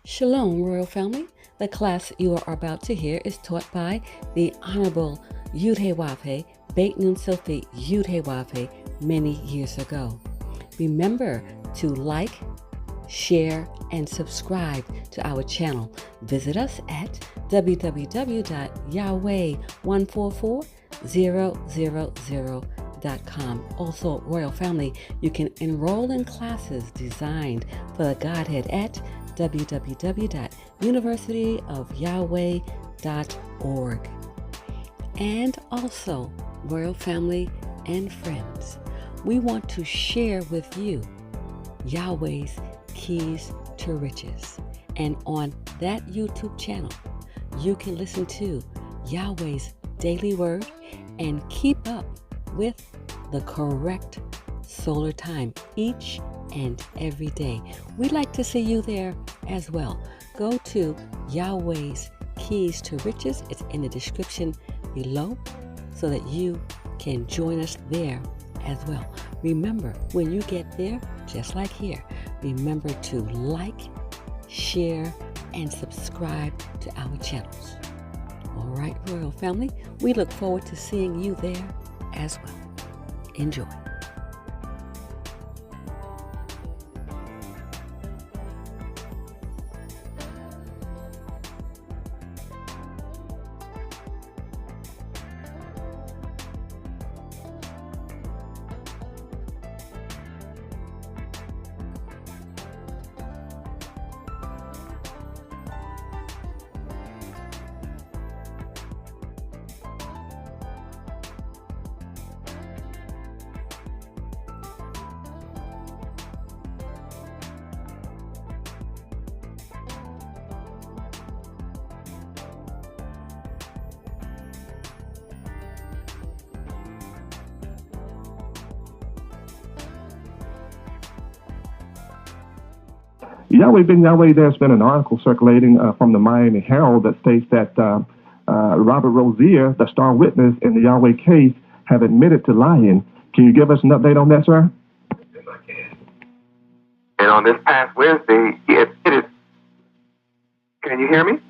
Shalom, Royal Family. The class you are about to hear is taught by the Honorable Yudhe Beit Nun Sophie Yudhe many years ago. Remember to like, share, and subscribe to our channel. Visit us at www.yahweh144000.com. Also, Royal Family, you can enroll in classes designed for the Godhead at www.universityofyahweh.org. And also, Royal Family and friends, we want to share with you Yahweh's Keys to Riches. And on that YouTube channel, you can listen to Yahweh's daily word and keep up with the correct solar time each and every day. We'd like to see you there as well. Go to Yahweh's Keys to Riches. It's in the description below so that you can join us there as well. Remember, when you get there, just like here, remember to like, share, and subscribe to our channels. All right, Royal Family, we look forward to seeing you there as well. Enjoy. Yahweh Ben Yahweh, there's been an article circulating from the Miami Herald that states that Robert Rozier, the star witness in the Yahweh case, have admitted to lying. Can you give us an update on that, sir? Yes, I can. And on this past Wednesday, he admitted. Can you hear me?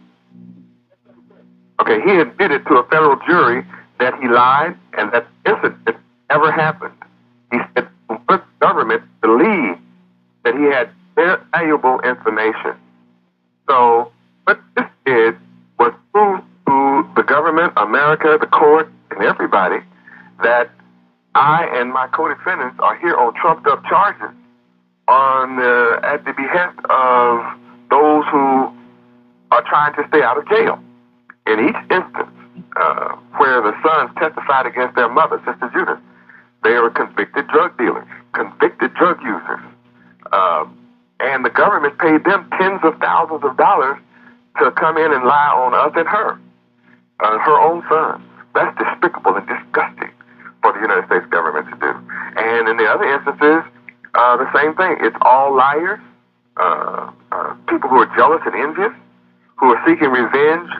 Okay, he admitted to a federal jury that he lied and that incident never happened. He said the government believed that he had valuable information. So what this did was prove to the government, America, the court, and everybody that I and my co-defendants are here on trumped-up charges at the behest of those who are trying to stay out of jail. In each instance where the sons testified against their mother, Sister Judith, they were convicted drug dealers, convicted drug users. And the government paid them tens of thousands of dollars to come in and lie on us and her own sons. That's despicable and disgusting for the United States government to do. And in the other instances, the same thing. It's all liars, people who are jealous and envious, who are seeking revenge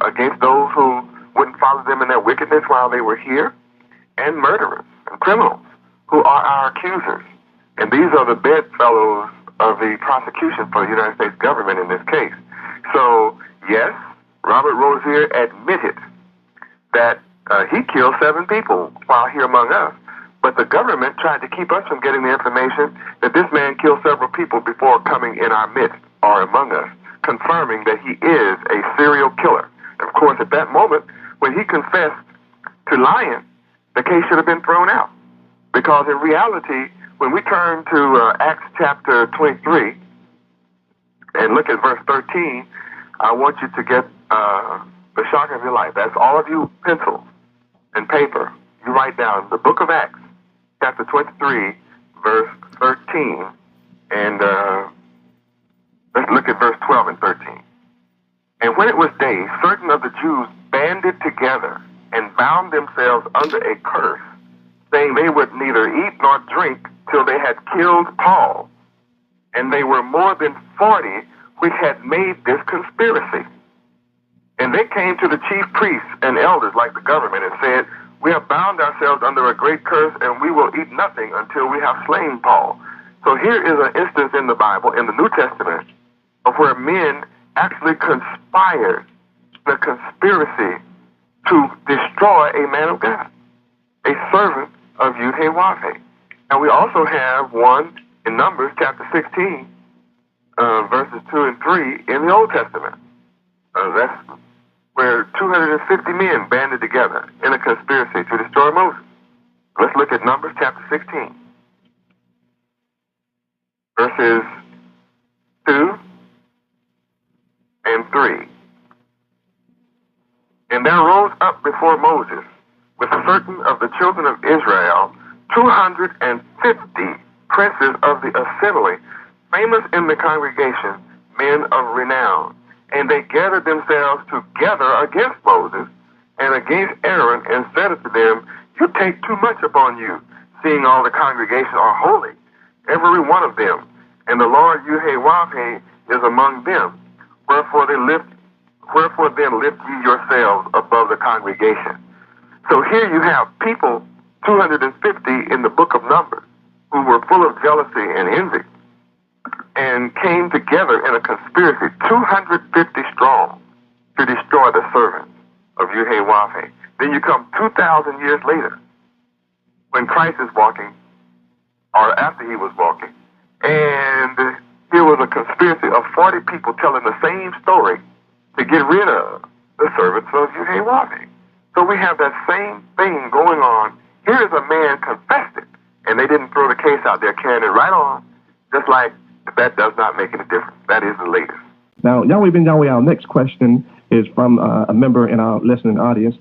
against those who wouldn't follow them in their wickedness while they were here, and murderers and criminals who are our accusers. And these are the bedfellows of the prosecution for the United States government in this case. So, yes, Robert Rozier admitted that he killed 7 people while here among us, but the government tried to keep us from getting the information that this man killed several people before coming in our midst or among us, confirming that he is a serial killer. Of course, at that moment, when he confessed to lying, the case should have been thrown out. Because in reality, when we turn to Acts chapter 23 and look at verse 13, I want you to get the shock of your life. That's all of you pencils and paper. You write down the book of Acts, chapter 23, verse 13, and let's look at verse 12 and 13. And when it was day, certain of the Jews banded together and bound themselves under a curse, saying they would neither eat nor drink till they had killed Paul. And they were more than 40 which had made this conspiracy. And they came to the chief priests and elders, like the government, and said, we have bound ourselves under a great curse, and we will eat nothing until we have slain Paul. So here is an instance in the Bible, in the New Testament, of where men actually conspired in a conspiracy to destroy a man of God, a servant of Yahweh. And we also have one in Numbers chapter 16, verses 2 and 3 in the Old Testament. That's where 250 men banded together in a conspiracy to destroy Moses. Let's look at Numbers chapter 16, verses 2 and 3. And there rose up before Moses with certain of the children of Israel 250 princes of the assembly, famous in the congregation, men of renown. And they gathered themselves together against Moses and against Aaron, and said unto them, You take too much upon you, seeing all the congregation are holy, every one of them, and the Lord Yahweh is among them. Wherefore then lift ye yourselves above the congregation. So here you have people, 250 in the book of Numbers, who were full of jealousy and envy, and came together in a conspiracy, 250 strong, to destroy the servants of Yahweh. Then you come 2,000 years later, when Christ is walking, or after he was walking, and here was a conspiracy of 40 people telling the same story to get rid of the servants of Yahweh. So we have that same thing going on. Here is a man confessed it, and they didn't throw the case out there, carrying it right on, just like that does not make any difference. That is the latest. Now, Yahweh Ben Yahweh, our next question is from a member in our listening audience,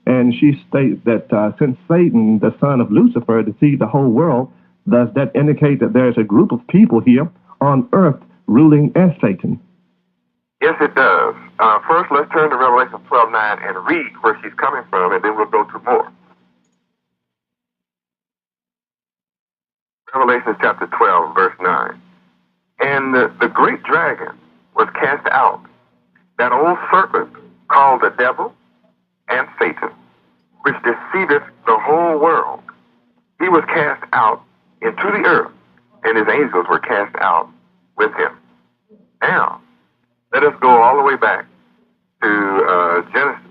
and she states that since Satan, the son of Lucifer, deceived the whole world, does that indicate that there is a group of people here on earth ruling as Satan? Yes, it does. First, let's turn to Revelation 12:9 and read where she's coming from, and then we'll go to more. Revelation chapter 12, verse 9. And the great dragon was cast out, that old serpent called the devil and Satan, which deceiveth the whole world. He was cast out into the earth, and his angels were cast out with him. Now, let us go all the way back to Genesis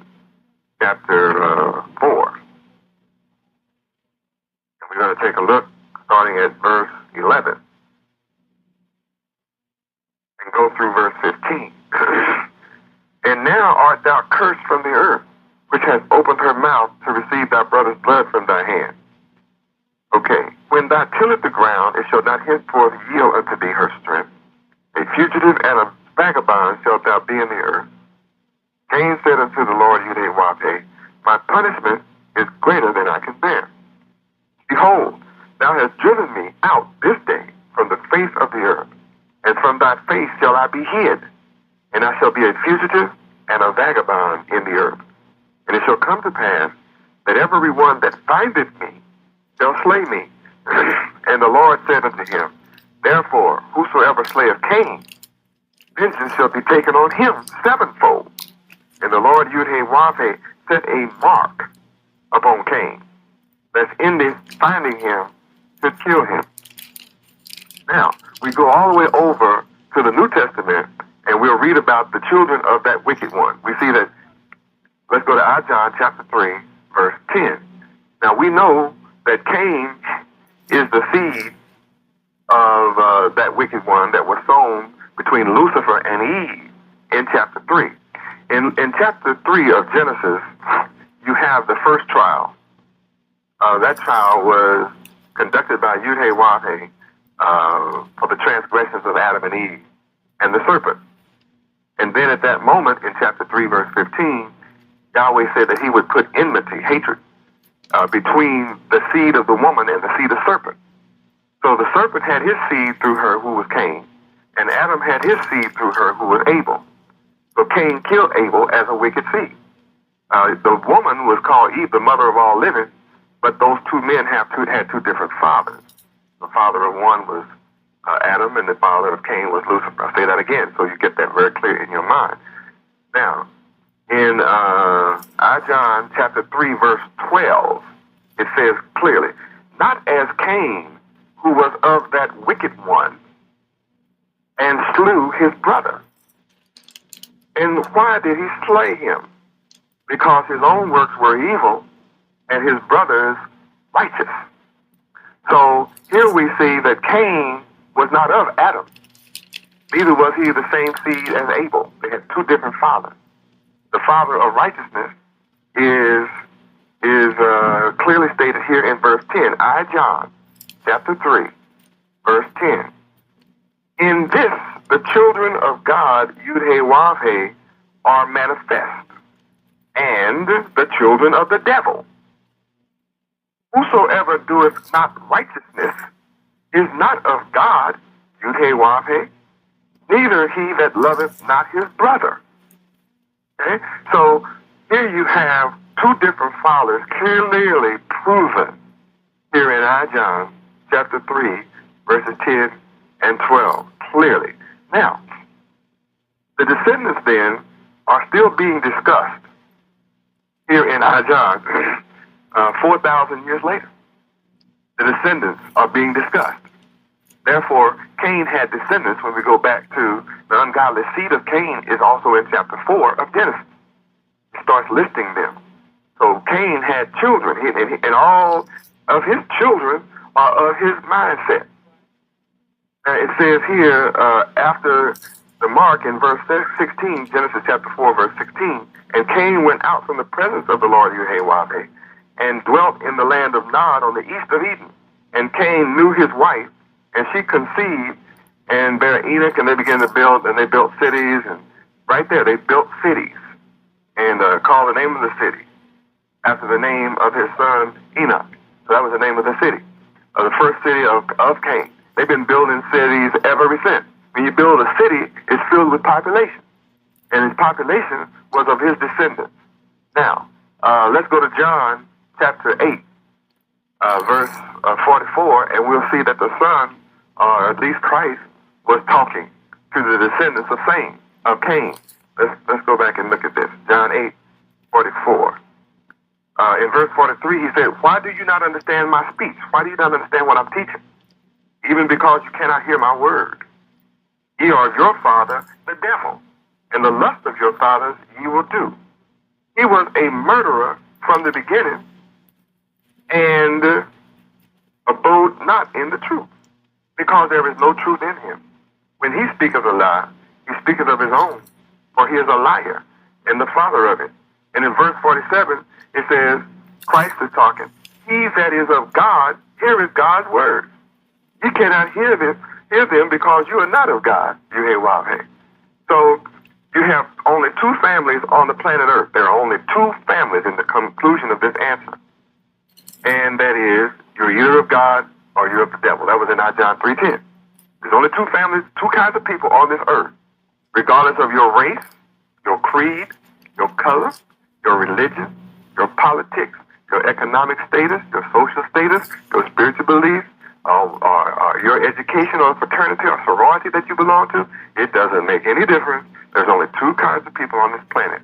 chapter 4. And we're going to take a look starting at verse 11 and go through verse 15. And now art thou cursed from the earth, which has opened her mouth to receive thy brother's blood from thy hand. Okay. When thou tillest the ground, it shall not henceforth yield unto thee her strength. A fugitive and a vagabond shalt thou be in the earth. Cain said unto the Lord Yahweh, My punishment is greater than I can bear. Behold, thou hast driven me out this day from the face of the earth, and from thy face shall I be hid, and I shall be a fugitive and a vagabond in the earth. And it shall come to pass that every one that findeth me shall slay me. And the Lord said unto him, Therefore, whosoever slayeth Cain, vengeance shall be taken on him sevenfold. And the Lord Yahweh set a mark upon Cain, lest in this finding him should kill him. Now, we go all the way over to the New Testament, and we'll read about the children of that wicked one. We see that, let's go to John chapter 3, verse 10. Now, we know that Cain is the seed of that wicked one that was sown between Lucifer and Eve in chapter 3. In chapter 3 of Genesis, you have the first trial. That trial was conducted by Yahweh for the transgressions of Adam and Eve and the serpent. And then at that moment, in chapter 3, verse 15, Yahweh said that he would put enmity, hatred, between the seed of the woman and the seed of the serpent. So the serpent had his seed through her, who was Cain, and Adam had his seed through her, who was Abel. So Cain killed Abel as a wicked seed. The woman was called Eve, the mother of all living, but those two men had two different fathers. The father of one was Adam, and the father of Cain was Lucifer. I'll say that again so you get that very clear in your mind. Now, in John chapter 3, verse 12, it says clearly, Not as Cain, who was of that wicked one, and slew his brother. And why did he slay him? Because his own works were evil and his brother's righteous. So here we see that Cain was not of Adam. Neither was he the same seed as Abel. They had two different fathers. The father of righteousness is clearly stated here in verse 10. I, John, chapter 3, verse 10. In this, the children of God, Yud-He-Wav-He, are manifest, and the children of the devil. Whosoever doeth not righteousness is not of God, Yud-He-Wav-He, neither he that loveth not his brother. Okay? So here you have two different fathers clearly proven here in I John chapter 3, verses 10 and 12. Clearly. Now, the descendants then are still being discussed here in I John 4,000 years later. The descendants are being discussed. Therefore, Cain had descendants. When we go back to the ungodly seed of Cain is also in chapter 4 of Genesis. It starts listing them. So Cain had children, and all of his children are of his mindset. It says here, after the mark in verse 16, Genesis chapter 4, verse 16, and Cain went out from the presence of the Lord Yahweh and dwelt in the land of Nod on the east of Eden. And Cain knew his wife, and she conceived and bare Enoch, and they began to build, and they built cities, and right there they built cities, and called the name of the city after the name of his son Enoch. So that was the name of the city, the first city of Cain. They've been building cities ever since. When you build a city, it's filled with population, and his population was of his descendants. Now, let's go to John chapter 8, verse 44, and we'll see that the Son, or at least Christ, was talking to the descendants of Cain. Let's go back and look at this. John 8, 44. In verse 43, he said, why do you not understand my speech? Why do you not understand what I'm teaching? Even because you cannot hear my word. Ye are of your father, the devil, and the lust of your fathers ye will do. He was a murderer from the beginning, and abode not in the truth, because there is no truth in him. When he speaketh a lie, he speaketh of his own, for he is a liar, and the father of it. And in verse 47, it says, Christ is talking, he that is of God, heareth God's word. You cannot hear them because you are not of God, Yahweh. So you have only two families on the planet Earth. There are only two families in the conclusion of this answer. And that is, you're either of God or you're of the devil. That was in John 3:10. There's only two families, two kinds of people on this earth, regardless of your race, your creed, your color, your religion, your politics, your economic status, your social status, your spiritual beliefs, or your education or fraternity or sorority that you belong to. It doesn't make any difference. There's only two kinds of people on this planet,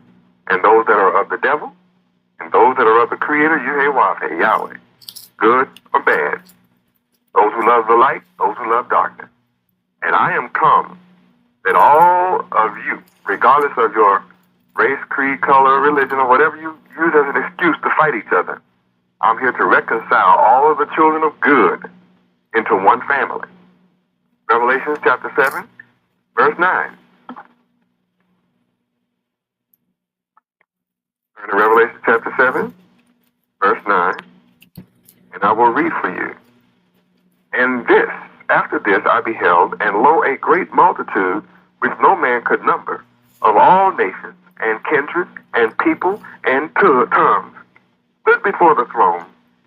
and those that are of the devil and those that are of the Creator, Yahweh, good or bad, those who love the light, those who love darkness. And I am come that all of you, regardless of your race, creed, color, religion, or whatever you use as an excuse to fight each other, I'm here to reconcile all of the children of good into one family. Revelation chapter 7, verse 9. Turn to Revelation chapter 7, verse 9, and I will read for you. And after this I beheld, and lo, a great multitude, which no man could number, of all nations, and kindreds, and people, and tongues, stood before the throne,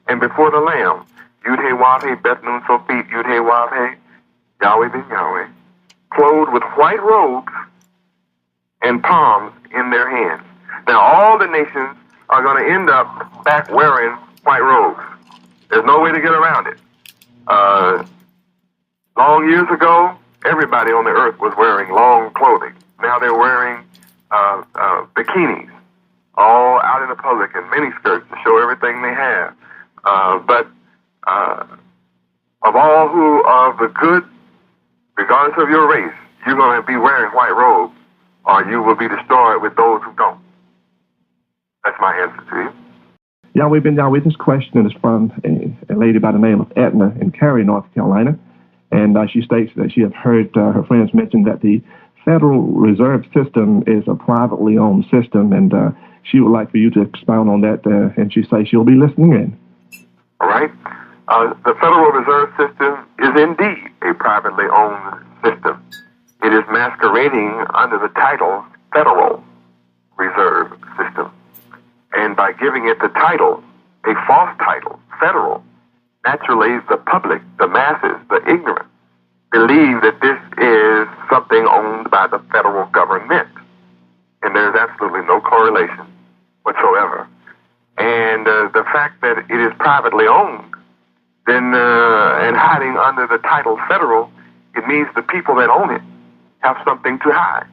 and before the Lamb, Yud-He-Wav-He, Beth Nun Sophit, Yud-He-Wav-He, Yahweh ben Yahweh, clothed with white robes and palms in their hands. Now all the nations are going to end up back wearing white robes. There's no way to get around it. Long years ago, everybody on the earth was wearing long clothing. Now they're wearing bikinis, all out in the public, and mini skirts to show everything they have. But of all who are the good, regardless of your race, you're going to be wearing white robes or you will be destroyed with those who don't. That's my answer to you. Yahweh Ben Yahweh, this question is from a lady by the name of Edna in Cary, North Carolina. And she states that she has heard her friends mention that the Federal Reserve System is a privately owned system, and she would like for you to expound on that, and she says she'll be listening in. All right. The Federal Reserve System is indeed a privately owned system. It is masquerading under the title Federal Reserve System. And by giving it the title, a false title, federal, naturally the public, the masses, the ignorant, believe that this is something owned by the federal government. And there's absolutely no correlation whatsoever. And the fact that it is privately owned, then and hiding under the title federal, it means the people that own it have something to hide.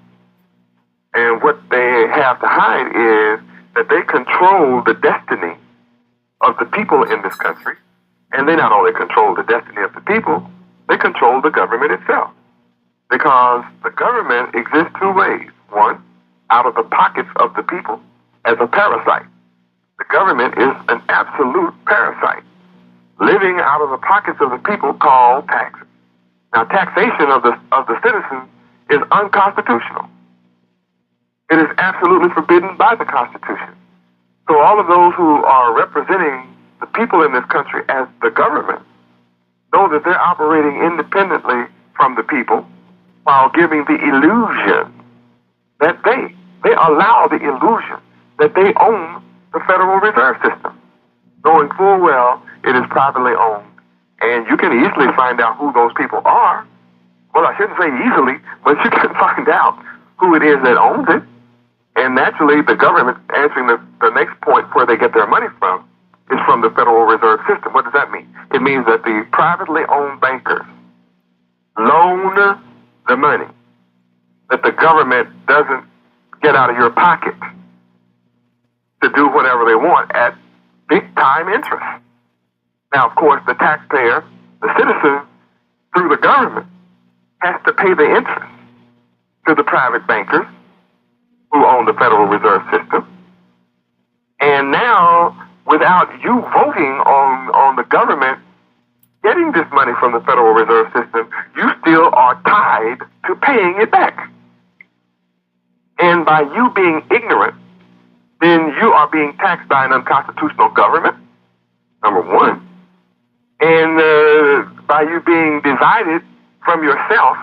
And what they have to hide is that they control the destiny of the people in this country. And they not only control the destiny of the people, they control the government itself. Because the government exists two ways. One, out of the pockets of the people as a parasite. The government is an absolute parasite, living out of the pockets of the people called taxes. Now, taxation of the citizens is unconstitutional. It is absolutely forbidden by the Constitution. So all of those who are representing the people in this country as the government know that they're operating independently from the people while giving the illusion that they allow the illusion that they own the Federal Reserve System, knowing full well it is privately owned. And you can easily find out who those people are. Well, I shouldn't say easily, but you can find out who it is that owns it. And naturally, the government, answering the next point where they get their money from, is from the Federal Reserve System. What does that mean? It means that the privately owned bankers loan the money that the government doesn't get out of your pocket to do whatever they want at big-time interest. Now, of course, the taxpayer, the citizen, through the government, has to pay the interest to the private bankers who own the Federal Reserve System. And now, without you voting on the government getting this money from the Federal Reserve System, you still are tied to paying it back. And by you being ignorant, then you are being taxed by an unconstitutional government, number one. And by you being divided from yourself,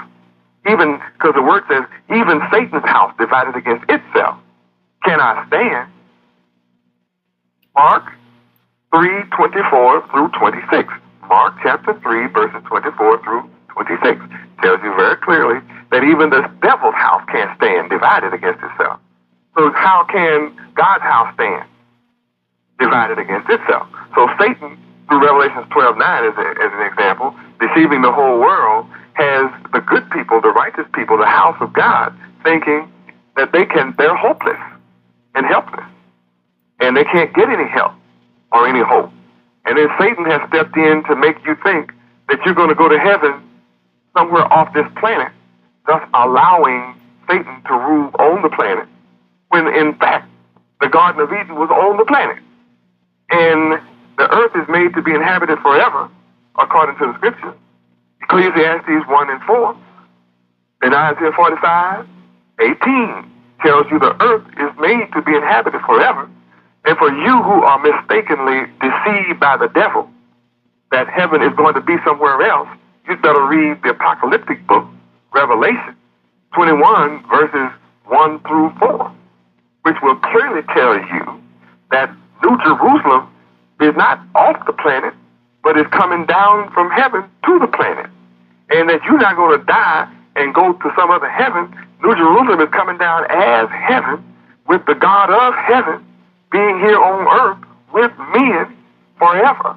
even because the word says, even Satan's house divided against itself cannot stand. Mark 3:24 through 26. Mark chapter 3, verses 24 through 26 tells you very clearly that even the devil's house can't stand divided against itself. So how can God's house stand divided against itself? So Satan, through Revelation 12:9 as an example, deceiving the whole world, has the good people, the righteous people, the house of God, thinking that they're hopeless and helpless, and they can't get any help or any hope. And then Satan has stepped in to make you think that you're going to go to heaven somewhere off this planet, thus allowing Satan to rule on the planet, when in fact the Garden of Eden was on the planet. And the earth is made to be inhabited forever, according to the scriptures. Ecclesiastes 1:4, and Isaiah 45:18 tells you the earth is made to be inhabited forever. And for you who are mistakenly deceived by the devil that heaven is going to be somewhere else, you'd better read the apocalyptic book, Revelation 21, verses 1 through 4, which will clearly tell you that New Jerusalem is not off the planet, but is coming down from heaven to the planet. And that you're not going to die and go to some other heaven. New Jerusalem is coming down as heaven, with the God of heaven being here on earth with men forever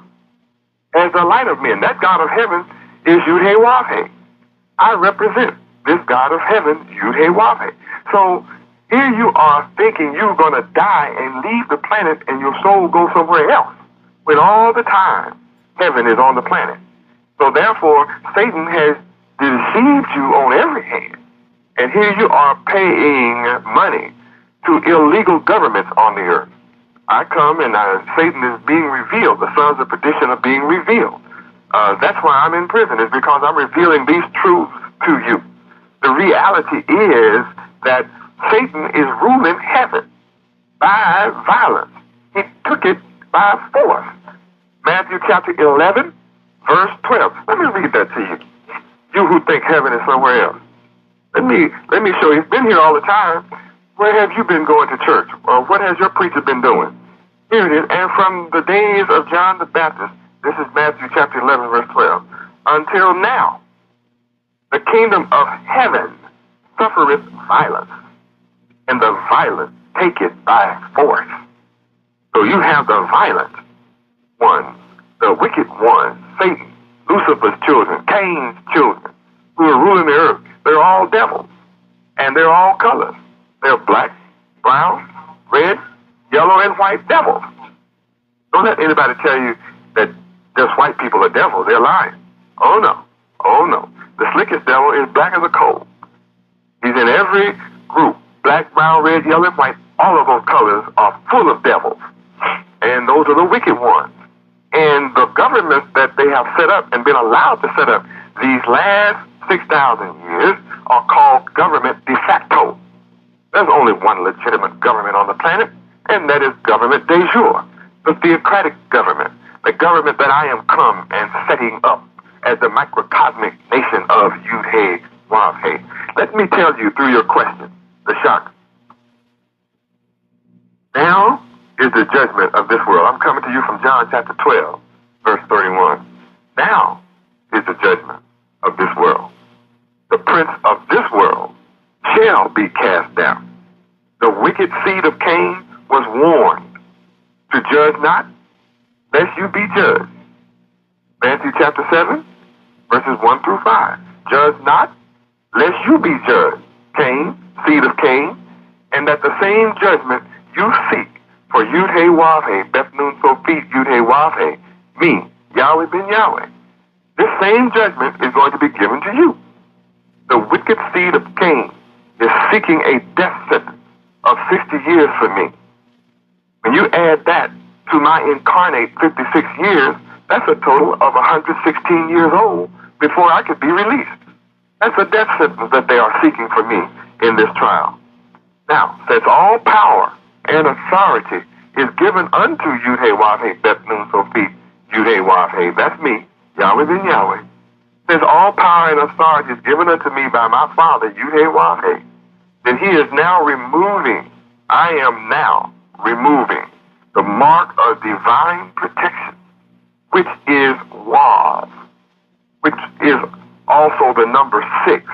as the light of men. That God of heaven is Yahweh. I represent this God of heaven, Yahweh. So here you are thinking you're going to die and leave the planet and your soul go somewhere else, when all the time heaven is on the planet. So therefore, Satan has deceived you on every hand And here you are paying money to illegal governments on the earth. I come and Satan is being revealed. The sons of perdition are being revealed. That's why I'm in prison, is because I'm revealing these truths to you. The reality is that Satan is ruling heaven by violence. He took it by force. Matthew chapter 11, verse 12. Let me read that to you. You who think heaven is somewhere else. Let me show you. He's been here all the time. Where have you been going to church? Or what has your preacher been doing? Here it is. And from the days of John the Baptist, this is Matthew chapter 11, verse 12, until now, the kingdom of heaven suffereth violence, and the violent take it by force. So you have the violent one, the wicked one, Satan, Lucifer's children, Cain's children, who are ruling the earth. They're all devils, and they're all colors. They're black, brown, red, yellow, and white devils. Don't let anybody tell you that just white people are devils. They're lying. Oh, no. Oh, no. The slickest devil is black as a coal. He's in every group. Black, brown, red, yellow, and white. All of those colors are full of devils. And those are the wicked ones. And the governments that they have set up and been allowed to set up these last 6,000 years are called government de facto. There's only one legitimate government on the planet, and that is government de jure, the theocratic government, the government that I am come and setting up as the microcosmic nation of Yud-He-Wav-He. Let me tell you through your question, the shock. Now is the judgment of this world. I'm coming to you from John chapter 12, verse 31. Now is the judgment of this world. The prince of this world shall be cast down. The wicked seed of Cain was warned to judge not, lest you be judged. Matthew chapter 7, verses 1 through 5. Judge not, lest you be judged. Cain, seed of Cain, and that the same judgment you seek for Yud-He-Wav-He, Beth Nun Sophit Yud-He-Wav-He, me, Yahweh ben Yahweh. This same judgment is going to be given to you. The wicked seed of Cain is seeking a death sentence of 60 years for me. When you add that to my incarnate 56 years, that's a total of 116 years old before I could be released. That's a death sentence that they are seeking for me in this trial. Now, since all power and authority is given unto Yud-He-Wav-He, Beth Nun Sophit Yud-He-Wav-He, that's me, Yahweh ben Yahweh. Since all power and authority is given unto me by my Father, Yud-He-Wav-He, then he is now removing, I am now removing the mark of divine protection, which is Wav, which is also the number 6.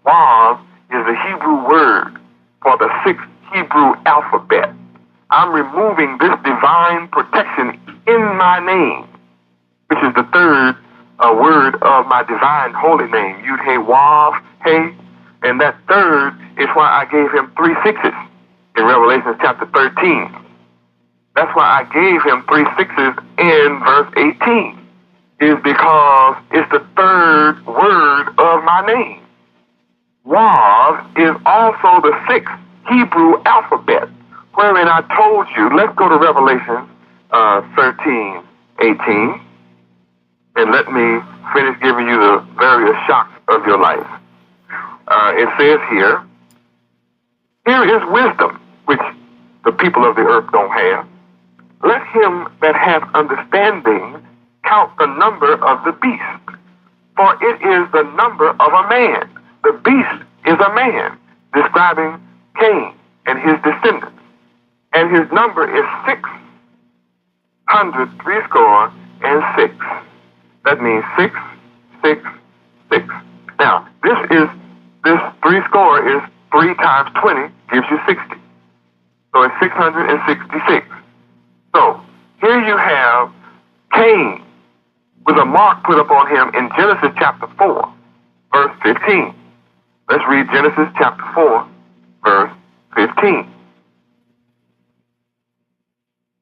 Wav is the Hebrew word for the 6th Hebrew alphabet. I'm removing this divine protection in my name, which is the 3rd word of my divine holy name, Yud-He-Wav-He, and that 3rd is why I gave him 3 sixes in Revelation chapter 13. That's why I gave him 3 sixes in verse 18, is because it's the 3rd word of my name. Wav is also the 6th Hebrew alphabet, wherein I told you, let's go to Revelation 13, 18, and let me finish giving you the various shocks of your life. It says here is wisdom, which the people of the earth don't have. Let him that hath understanding count the number of the beast, for it is the number of a man. The beast is a man, describing Cain and his descendants. And his number is 666. That means 666. Now, this 3 score is 3 times 20 gives you 60. So it's 666. So here you have Cain with a mark put upon him in Genesis chapter 4, verse 15. Let's read Genesis chapter 4, verse 15.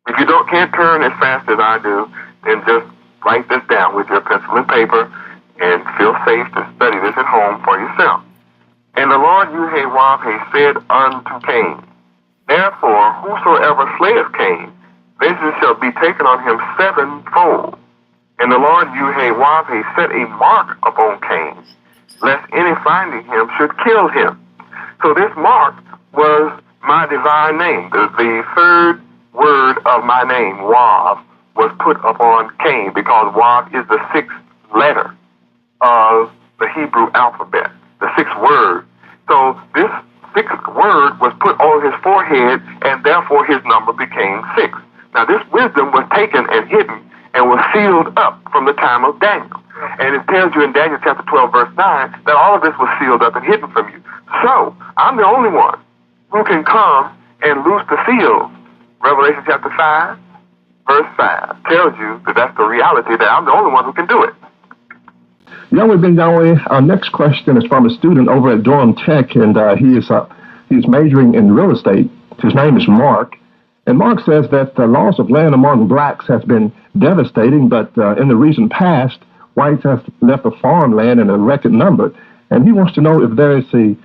If you can't turn as fast as I do, then just write this down with your pencil and paper and feel safe to study this at home for yourself. And the Lord Yahweh said unto Cain, Therefore whosoever slayeth Cain, vengeance shall be taken on him sevenfold. And the Lord Yahweh set a mark upon Cain, lest any finding him should kill him. So this mark was my divine name. The third word of my name, Wav, was put upon Cain, because Wav is the sixth letter of the Hebrew alphabet, the sixth word. So this sixth word was put on his forehead, and therefore his number became 6. Now this wisdom was taken and hidden and was sealed up from the time of Daniel. And it tells you in Daniel chapter 12, verse 9, that all of this was sealed up and hidden from you. So I'm the only one who can come and loose the seals. Revelation chapter 5, verse 5 tells you that that's the reality, that I'm the only one who can do it. Yahweh Ben Yahweh, our next question is from a student over at Durham Tech, and he's majoring in real estate. His name is Mark. And Mark says that the loss of land among blacks has been devastating, but in the recent past, whites have left the farmland in a record number. And he wants to know if there is an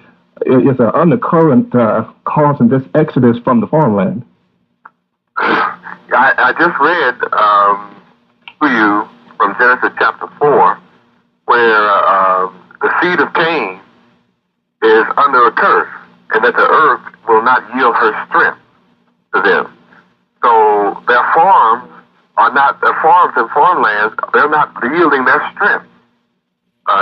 undercurrent causing this exodus from the farmland. I just read to you from Genesis chapter 4, where the seed of Cain is under a curse, and that the earth will not yield her strength to them. So their farms and farmlands, they're not yielding their strength.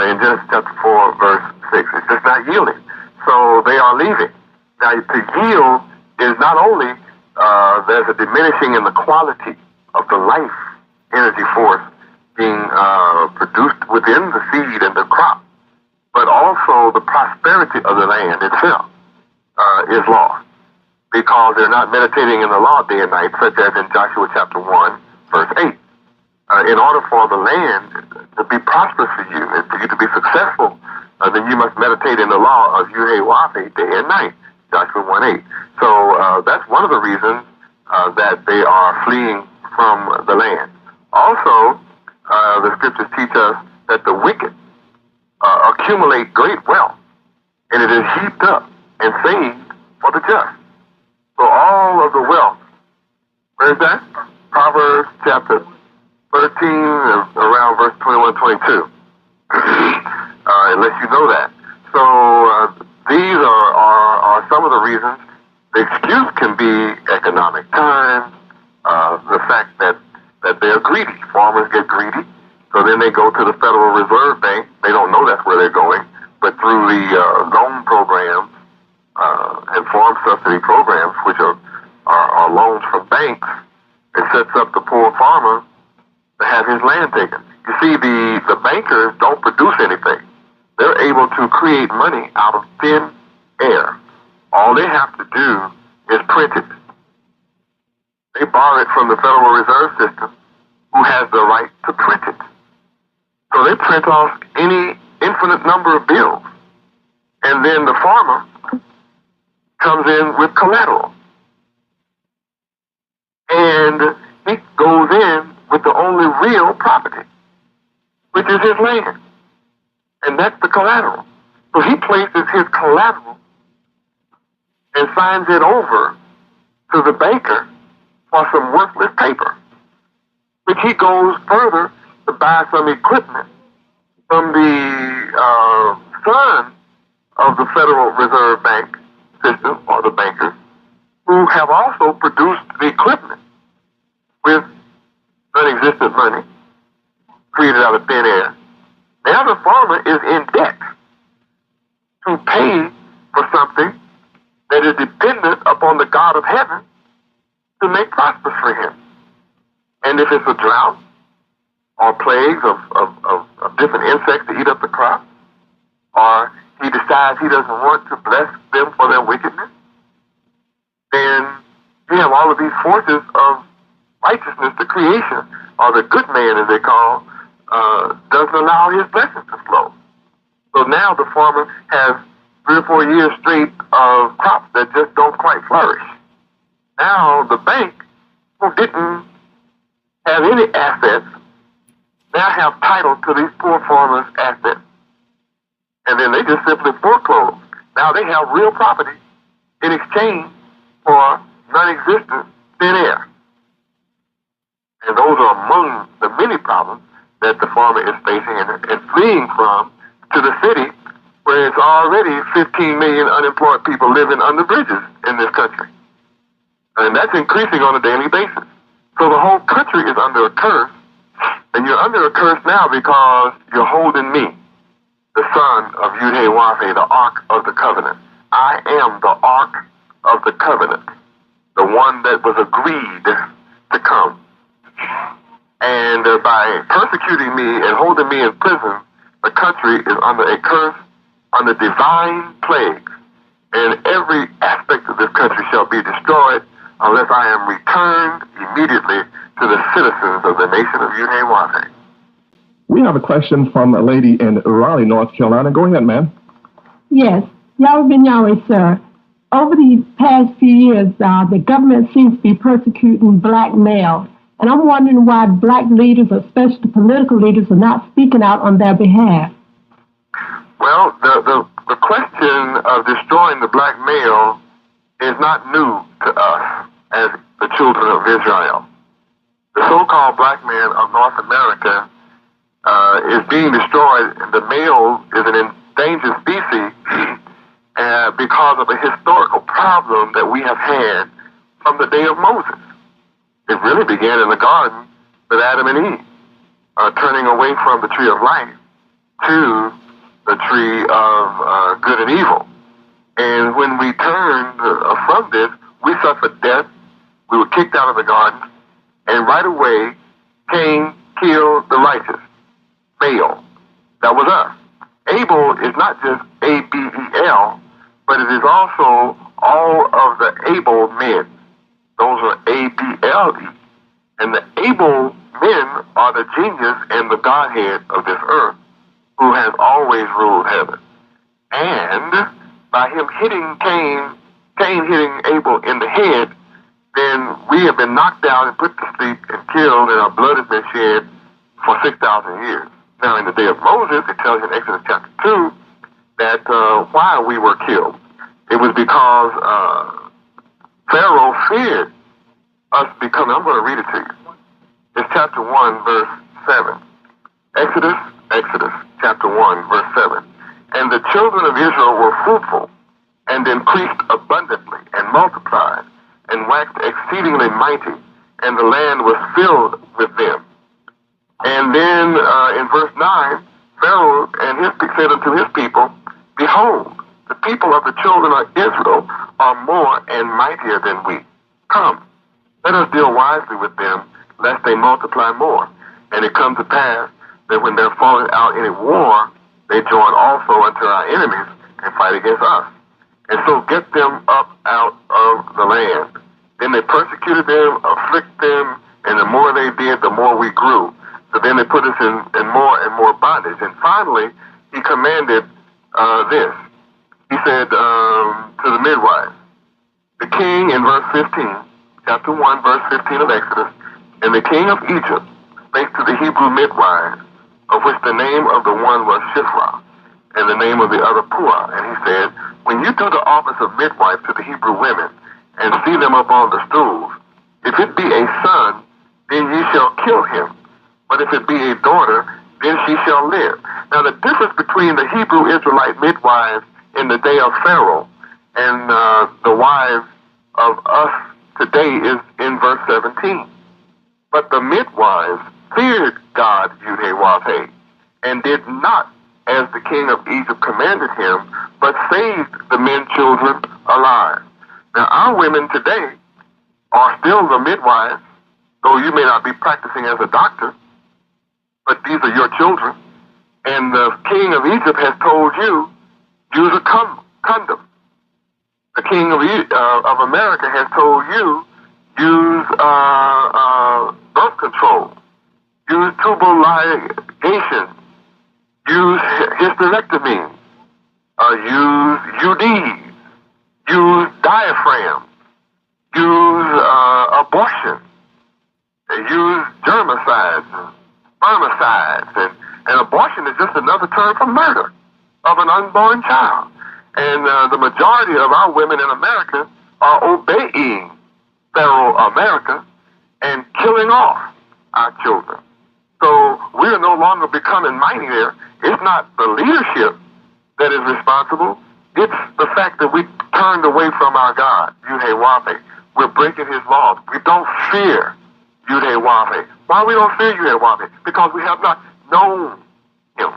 In Genesis chapter 4, verse 6, it's just not yielding. So they are leaving. Now, to yield is not only there's a diminishing in the quality of the life energy force being produced within the seed and the crop, but also the prosperity of the land itself is lost, because they're not meditating in the law day and night, such as in Joshua chapter 1, verse 8. In order for the land to be prosperous for you and for you to be successful, then you must meditate in the law of Yahweh day and night, Joshua 1:8. So that's one of the reasons that they are fleeing from the land. Also, the scriptures teach us that the wicked accumulate great wealth, and it is heaped up and saved for the just. So all of the wealth, where is that? Proverbs chapter 13, around verse 21, 22. Unless you know that. So these are some of the reasons. The excuse can be economic times, the fact that they're greedy. Farmers get greedy, so then they go to the Federal Reserve Bank. They don't know that's where they're going, but through the loan programs and farm subsidy programs, which are loans from banks, it sets up the poor farmer to have his land taken. You see, the bankers don't produce anything. They're able to create money out of thin air. All they have to do is print it. They borrow it from the Federal Reserve System, who has the right to print it. So they print off any infinite number of bills. And then the farmer comes in with collateral. And he goes in with the only real property, which is his land. And that's the collateral. So he places his collateral and signs it over to the banker for some worthless paper, which he goes further to buy some equipment from the son of the Federal Reserve Bank system, or the bankers, who have also produced the equipment with non-existent money created out of thin air. Now the farmer is in debt to pay for something that is dependent upon the God of heaven to make prosperous for him. And if it's a drought or plagues of different insects to eat up the crop, or he decides he doesn't want to bless them for their wickedness, then you have all of these forces of righteousness, the creation, or the good man as they call, doesn't allow his blessings to flow. So now the farmer has 3 or 4 years straight of crops that just don't quite flourish. Now the bank, who didn't have any assets, now have title to these poor farmers' assets. And then they just simply foreclose. Now they have real property in exchange for non-existent thin air. And those are among the many problems that the farmer is facing and fleeing from to the city where it's already 15 million unemployed people living under bridges in this country. And that's increasing on a daily basis. So the whole country is under a curse, and you're under a curse now because you're holding me, the son of Yahweh, the Ark of the Covenant. I am the Ark of the Covenant, the one that was agreed to come. And by persecuting me and holding me in prison, the country is under a curse, under divine plagues, and every aspect of this country shall be destroyed unless I am returned immediately to the citizens of the nation of Yahweh. We have a question from a lady in Raleigh, North Carolina. Go ahead, ma'am. Yes, Yahweh, sir. Over the past few years, the government seems to be persecuting black males. And I'm wondering why black leaders, especially political leaders, are not speaking out on their behalf. Well, the question of destroying the black male is not new to us as the children of Israel. The so-called black man of North America is being destroyed. The male is an endangered species because of a historical problem that we have had from the day of Moses. It really began in the garden with Adam and Eve, turning away from the tree of life to the tree of good and evil. And when we turned from this, we suffered death. We were kicked out of the garden. And right away, Cain killed the righteous, Baal. That was us. Abel is not just A-B-E-L, but it is also all of the able men. Those are A-B-L-E. And the able men are the genius and the Godhead of this earth who has always ruled heaven. And by him hitting Cain hitting Abel in the head, then we have been knocked down and put to sleep and killed, and our blood has been shed for 6,000 years. Now, in the day of Moses, it tells you in Exodus chapter 2 that why we were killed. It was because Pharaoh feared us becoming, I'm going to read it to you. It's chapter 1, verse 7. Exodus chapter 1, verse 7. And the children of Israel were fruitful and increased abundantly and multiplied and waxed exceedingly mighty, and the land was filled with them. And then in verse 9, Pharaoh and said unto his people, Behold, the people of the children of Israel are more and mightier than we. Come, let us deal wisely with them, lest they multiply more. And it comes to pass that when they're falling out in a war, they join also unto our enemies and fight against us. And so get them up out of the land. Then they persecuted them, afflict them, and the more they did, the more we grew. So then they put us in more and more bondage. And finally, he commanded this. He said to the midwives, the king in verse 15, chapter 1, verse 15 of Exodus, and the king of Egypt spake to the Hebrew midwives, of which the name of the one was Shiphrah, and the name of the other Puah. And he said, when you do the office of midwife to the Hebrew women, and see them up on the stools, if it be a son, then ye shall kill him. But if it be a daughter, then she shall live. Now the difference between the Hebrew Israelite midwives in the day of Pharaoh and the wives of us today is in verse 17. But the midwives feared God, Yahweh, and did not as the king of Egypt commanded him, but saved the men children alive. Now our women today are still the midwives, though you may not be practicing as a doctor, but these are your children. And the king of Egypt has told you, use a condom. The king of America has told you, use birth control, use tubal ligation, use hysterectomy, use UDs, use diaphragm, use abortion, use germicides, spermicides, and abortion is just another term for murder of an unborn child. And the majority of our women in America are obeying Pharaoh America and killing off our children. So we are no longer becoming mighty there. It's not the leadership that is responsible. It's the fact that we turned away from our God, Yahweh. We're breaking his laws. We don't fear Yahweh. Why we don't fear Yahweh? Because we have not known him.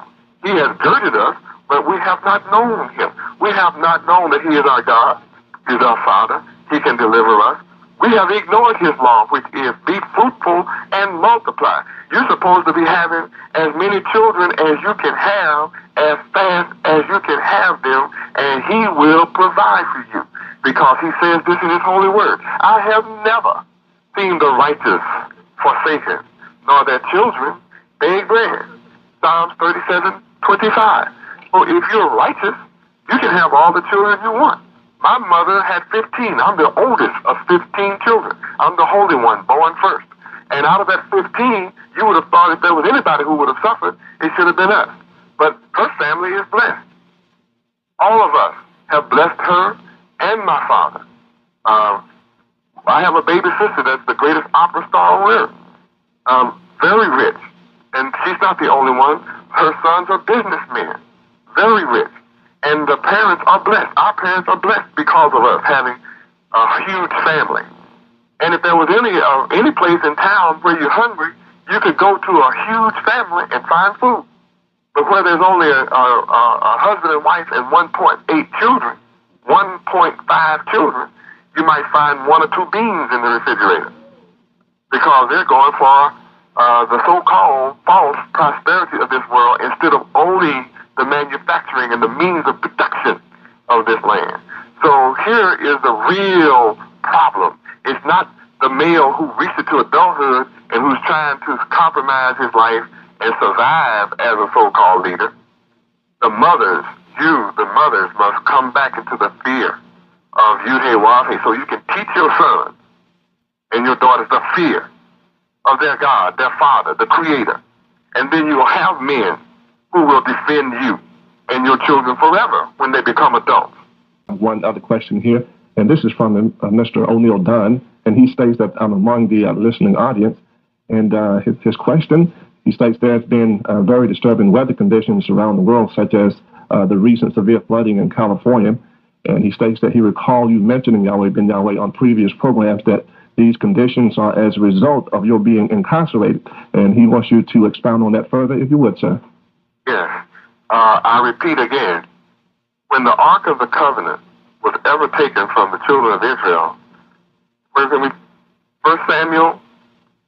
He has girded us, but we have not known him. We have not known that he is our God, he is our Father. He can deliver us. We have ignored his law, which is be fruitful and multiply. You're supposed to be having as many children as you can have, as fast as you can have them, and he will provide for you. Because he says this in his holy word. I have never seen the righteous forsaken, nor their children beg bread. Psalms 37:25. So if you're righteous, you can have all the children you want. My mother had 15. I'm the oldest of 15 children. I'm the holy one, born first. And out of that 15, you would have thought if there was anybody who would have suffered, it should have been us. But her family is blessed. All of us have blessed her and my father. I have a baby sister that's the greatest opera star on earth. Very rich. And she's not the only one. Her sons are businessmen. Very rich. And the parents are blessed. Our parents are blessed because of us having a huge family. And if there was any place in town where you're hungry, you could go to a huge family and find food. But where there's only a husband and wife and 1.8 children, 1.5 children, you might find 1 or 2 beans in the refrigerator because they're going for the so-called false prosperity of this world instead of owning the manufacturing and the means of production of this land. So here is the real problem. It's not the male who reached into adulthood and who's trying to compromise his life and survive as a so-called leader. The mothers, the mothers must come back into the fear of Yahweh so you can teach your sons and your daughters the fear of their God, their Father, the Creator. And then you will have men who will defend you and your children forever when they become adults. One other question here, and this is from Mr. O'Neill Dunn, and he states that I'm among the listening audience. And his question, he states there has been very disturbing weather conditions around the world, such as the recent severe flooding in California. And he states that he recalled you mentioning Yahweh Ben Yahweh on previous programs that these conditions are as a result of your being incarcerated. And he wants you to expound on that further, if you would, sir. Yes. I repeat again, when the Ark of the Covenant was ever taken from the children of Israel, 1 Samuel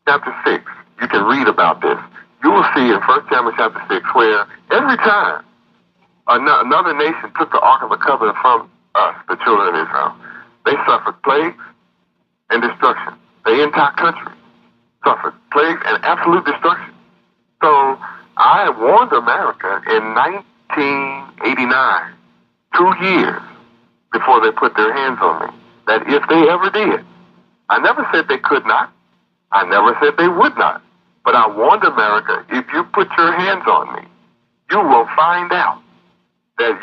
chapter 6, you can read about this. You will see in 1 Samuel chapter 6 where every time another nation took the Ark of the Covenant from us, the children of Israel, they suffered plagues and destruction. The entire country suffered plagues and absolute destruction. So I warned America in 1989, 2 years before they put their hands on me, that if they ever did, I never said they could not, I never said they would not, but I warned America, if you put your hands on me, you will find out that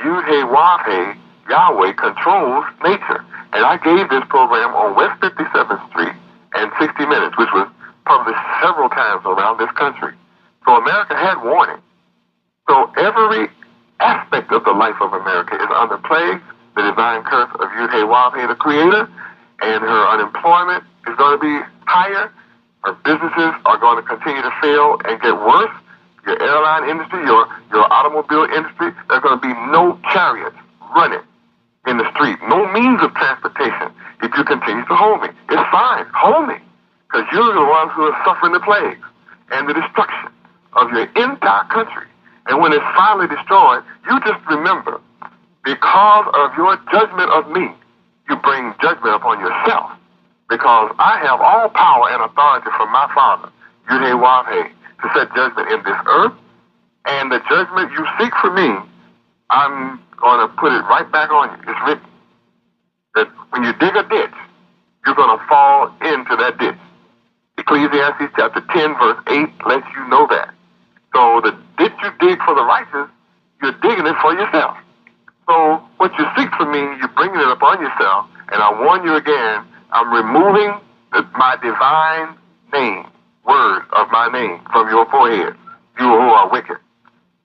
Yahweh controls nature. And I gave this program on West 57th Street and 60 Minutes, which was published several times around this country. So America had warning. So every aspect of the life of America is under plague, the divine curse of Yahweh, the Creator, and her unemployment is going to be higher. Her businesses are going to continue to fail and get worse. Your airline industry, your automobile industry, there's going to be no chariots running in the street, no means of transportation if you continue to hold me. It's fine, hold me, because you're the ones who are suffering the plagues and the destruction of your entire country. And when it's finally destroyed, you just remember, because of your judgment of me, you bring judgment upon yourself. Because I have all power and authority from my Father, Yahweh, to set judgment in this earth. And the judgment you seek from me, I'm going to put it right back on you. It's written that when you dig a ditch, you're going to fall into that ditch. Ecclesiastes chapter 10, verse 8 lets you know that. So the ditch you dig for the righteous, you're digging it for yourself. So What you seek from me, you're bringing it upon yourself. And I warn you again, I'm removing my divine name, word of my name, from your forehead, you who are wicked.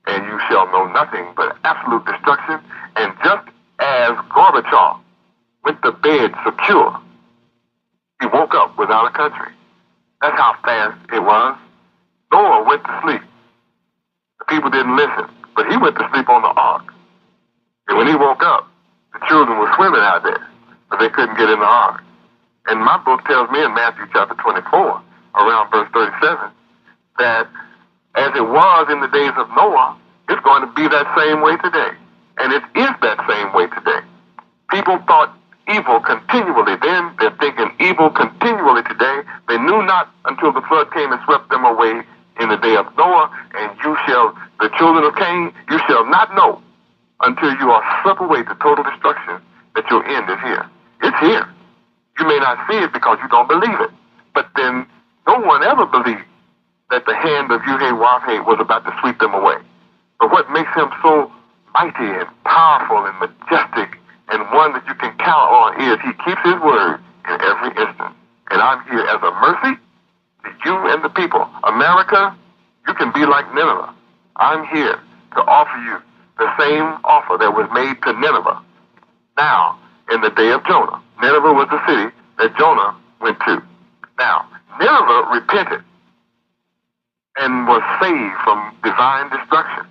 And you shall know nothing but absolute destruction. And just as Gorbachev went to bed secure, he woke up without a country. That's how fast it was. Noah went to sleep. The people didn't listen, but he went to sleep on the ark. And when he woke up, the children were swimming out there, but they couldn't get in the ark. And my book tells me in Matthew chapter 24, around verse 37, that as it was in the days of Noah, it's going to be that same way today. And it is that same way today. People thought evil continually then. They're thinking evil continually today. They knew not until the flood came and swept them away in the day of Noah. And you shall, the children of Cain, you shall not know until you are swept away to total destruction that your end is here. It's here. You may not see it because you don't believe it. But then no one ever believed that the hand of Yahweh was about to sweep them away. But what makes him so mighty and powerful and majestic and one that you can count on is he keeps his word in every instant. And I'm here as a mercy to you and the people. America, you can be like Nineveh. I'm here to offer you the same offer that was made to Nineveh. Now, in the day of Jonah, Nineveh was the city that Jonah went to. Now, Nineveh repented and was saved from divine destruction.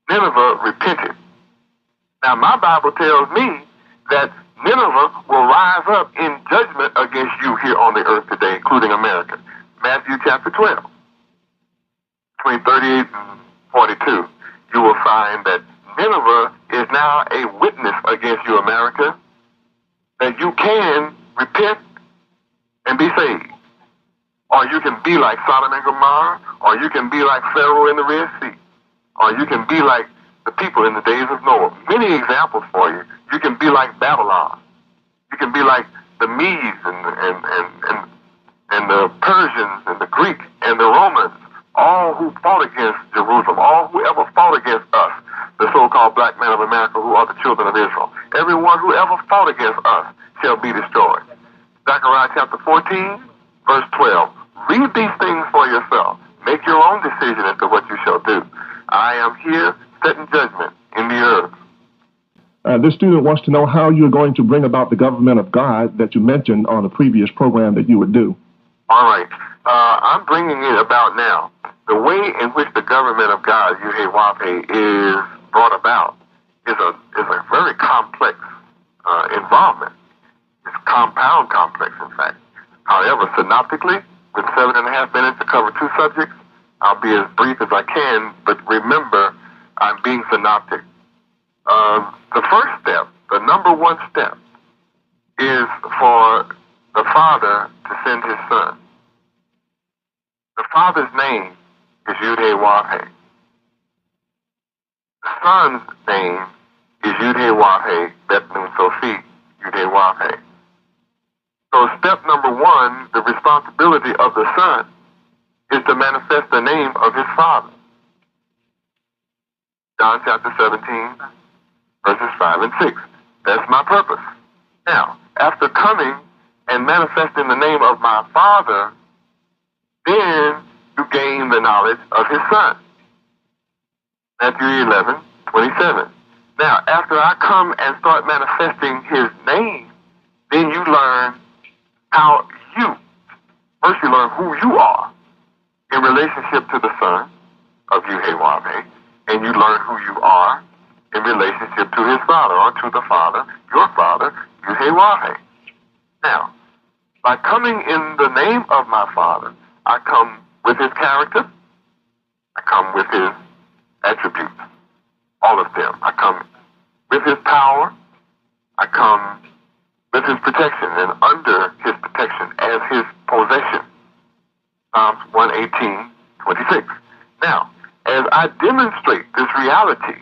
Nineveh repented. Now, my Bible tells me that Nineveh will rise up in judgment against you here on the earth today, including America. Matthew chapter 12, between 38 and 42, you will find that Nineveh is now a witness against you, America, that you can repent and be saved. Or you can be like Sodom and Gomorrah, or you can be like Pharaoh in the Red Sea, or you can be like the people in the days of Noah. Many examples for you. You can be like Babylon. You can be like the Medes and the Persians and the Greek and the Romans, all who fought against Jerusalem, all who ever fought against us, the so-called black men of America who are the children of Israel. Everyone who ever fought against us shall be destroyed. Zechariah chapter 14, verse 12. Read these things for yourself. Make your own decision as to what you shall do. I am here setting judgment in the earth. This student wants to know how you're going to bring about the government of God that you mentioned on a previous program that you would do. All right. I'm bringing it about now. The way in which the government of God, Yahweh, is brought about is a very complex involvement. It's compound complex, in fact. However, synoptically, with 7.5 minutes to cover two subjects, I'll be as brief as I can, but remember, I'm being synoptic. The first step, the number one step, is for the Father to send his Son. The Father's name is Yud-Heh-Wah-Heh. The Son's name is Yud-Heh-Wah-Heh, Bet Nun Sophie, Yud-Heh-Wah-Heh. So step number one, the responsibility of the Son, is to manifest the name of his Father. John chapter 17, verses 5 and 6. That's my purpose. Now, after coming and manifesting the name of my Father, then you gain the knowledge of his Son. Matthew 11:27. Now, after I come and start manifesting his name, then you learn how first you learn who you are in relationship to the Son of Yahweh, and you learn who you are in relationship to his Father, or to the Father, your Father, Yahweh. Now, by coming in the name of my Father, I come with his character, I come with his attributes, all of them. I come with his power, I come with his protection and under his protection as his possession. Psalms 118:26. Now, as I demonstrate this reality,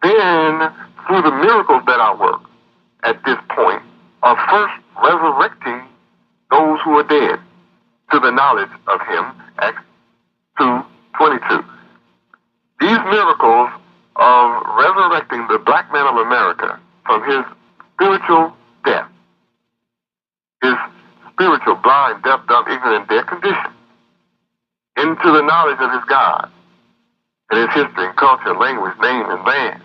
then through the miracles that I work at this point of first resurrecting those who are dead to the knowledge of him, Acts 2:22. These miracles of resurrecting the black man of America from his spiritual death, his spiritual blind, deaf, dumb, ignorant, dead condition, into the knowledge of his God and his history and culture, language, name, and land.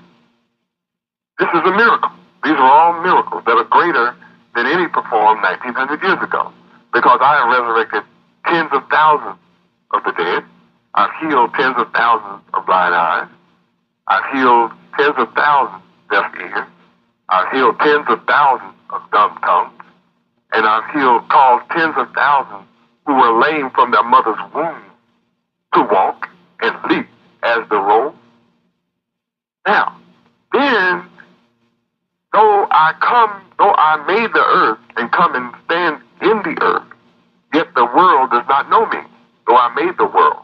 This is a miracle. These are all miracles that are greater than any performed 1900 years ago, because I have resurrected tens of thousands of the dead. I've healed tens of thousands of blind eyes. I've healed tens of thousands of deaf ears. I've healed tens of thousands of dumb tongues. And I've healed, caused tens of thousands who were lame from their mother's womb to walk and leap as the roll. Now, then, though I made the earth and come and stand in the earth, yet the world does not know me, though I made the world.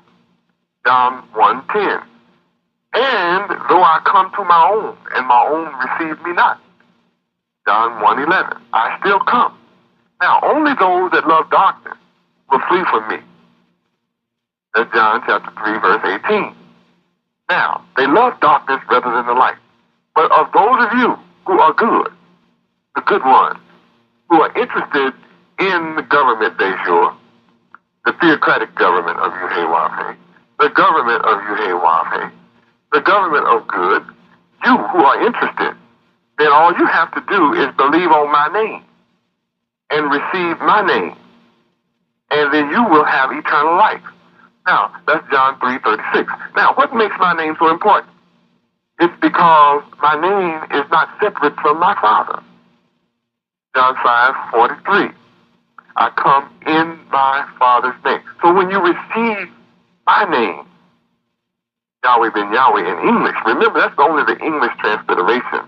John 1:10. And though I come to my own, and my own receive me not. John 1:11. I still come. Now, only those that love darkness will flee from me. That's John chapter 3, verse 18. Now, they love darkness rather than the light. But of those of you who are good, the good ones, who are interested in the government de jure, the theocratic government of Yahweh, the government of Yahweh, the government of good, you who are interested, then all you have to do is believe on my name and receive my name, and then you will have eternal life. Now, that's John 3:36. Now, what makes my name so important? It's because my name is not separate from my Father. John 5:43. I come in my Father's name. So when you receive my name, Yahweh ben Yahweh in English, remember that's only the English transliteration.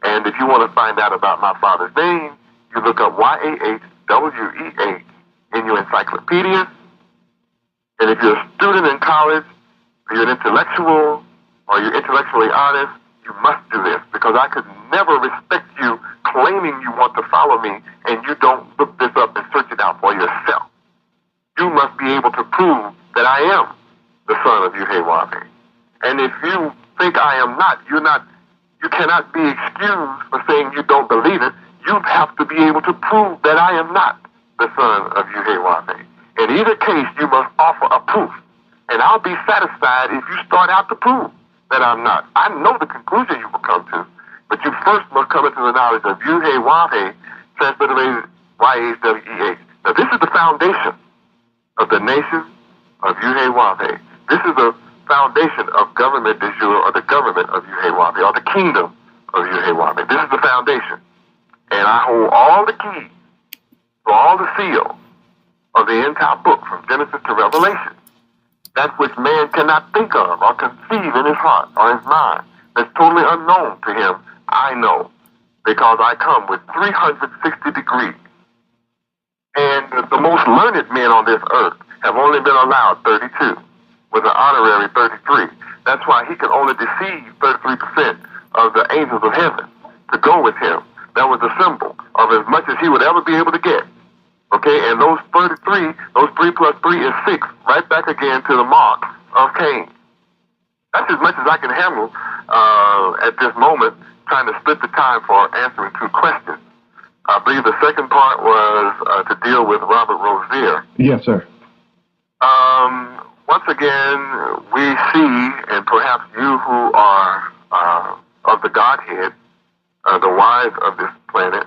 And if you want to find out about my Father's name, you look up YAHWEH in your encyclopedia. And if you're a student in college, or you're an intellectual, or you're intellectually honest, you must do this, because I could never respect you claiming you want to follow me and you don't look this up and search it out for yourself. You must be able to prove that I am the son of Yahweh. And if you think I am not, you cannot be excused for saying you don't believe it. You have to be able to prove that I am not the son of Yahweh. In either case, you must offer a proof. And I'll be satisfied if you start out to prove that I'm not. I know the conclusion you will come to, but you first must come into the knowledge of Yahweh, transliterated YHWEH. Now, this is the foundation of the nation of Yahweh. This is the foundation of government de jure, or the government of Yahweh, or the kingdom of Yahweh. This is the foundation. And I hold all the keys to all the seals of the entire book from Genesis to Revelation. That which man cannot think of or conceive in his heart or his mind, that's totally unknown to him, I know, because I come with 360 degrees. And the most learned men on this earth have only been allowed 32, with an honorary 33. That's why he could only deceive 33% of the angels of heaven to go with him. That was the symbol of as much as he would ever be able to get. Okay, and those 33, those 3 plus 3 is 6, right back again to the mark of Cain. That's as much as I can handle at this moment, trying to split the time for answering 2 questions. I believe the second part was to deal with Robert Rozier. Yes, sir. Once again, we see, and perhaps you who are of the Godhead, the wise of this planet,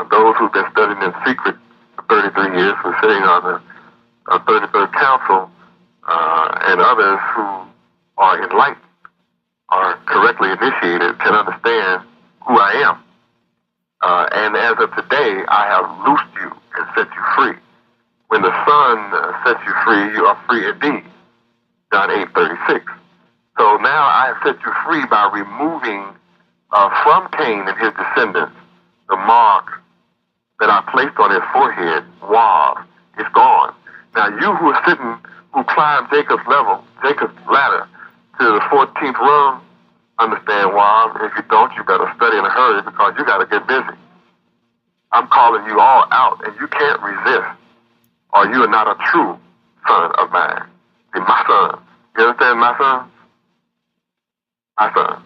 those who've been studying in secret for 33 years, who are sitting on the 33rd Council, and others who are enlightened, are correctly initiated, can understand who I am. And as of today, I have loosed you and set you free. When the Son sets you free, you are free indeed. John 8:36. So now I have set you free by removing from Cain and his descendants the mark that I placed on his forehead. Wav. It's gone. Now you who are sitting, who climbed Jacob's ladder to the 14th rung, understand Wav. If you don't, you better study in a hurry, because you got to get busy. I'm calling you all out, and you can't resist, or you are not a true son of mine. You're my son. You understand, my son? My son.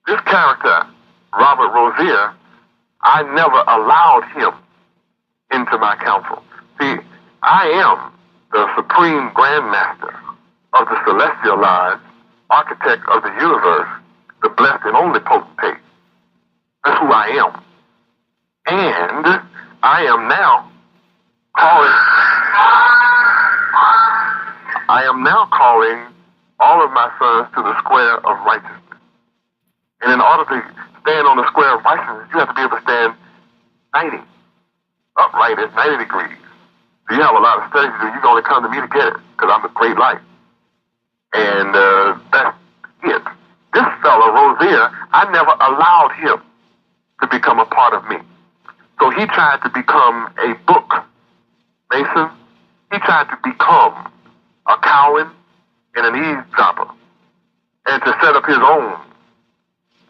This character, Robert Rozier, I never allowed him into my counsel. See, I am the supreme grandmaster of the celestial lives, architect of the universe, the blessed and only potentate. That's who I am. And I am now calling all of my sons to the square of righteousness. And in order to stand on the square of righteousness, you have to be able to stand 90. Upright at 90 degrees. So you have a lot of study to do. You're going to come to me to get it, because I'm the great light. And that's it. This fellow, Rozier, I never allowed him to become a part of me. So he tried to become a book mason. He tried to become a Cowan and an eavesdropper and to set up his own.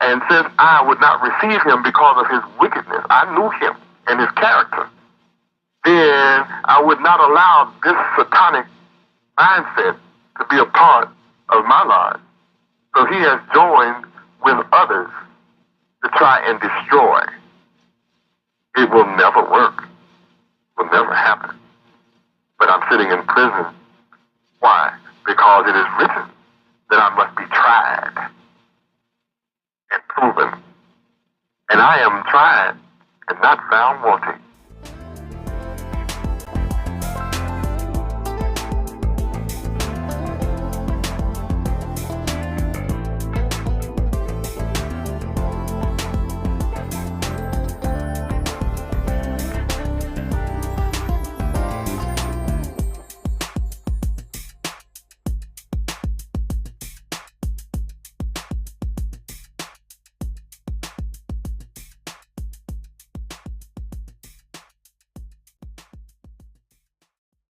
And since I would not receive him because of his wickedness, I knew him and his character, then I would not allow this satanic mindset to be a part of my life. So he has joined with others to try and destroy. It will never work. It will never happen. But I'm sitting in prison. Why? Because it is written that I must be tried and proven. And I am tried and not found wanting.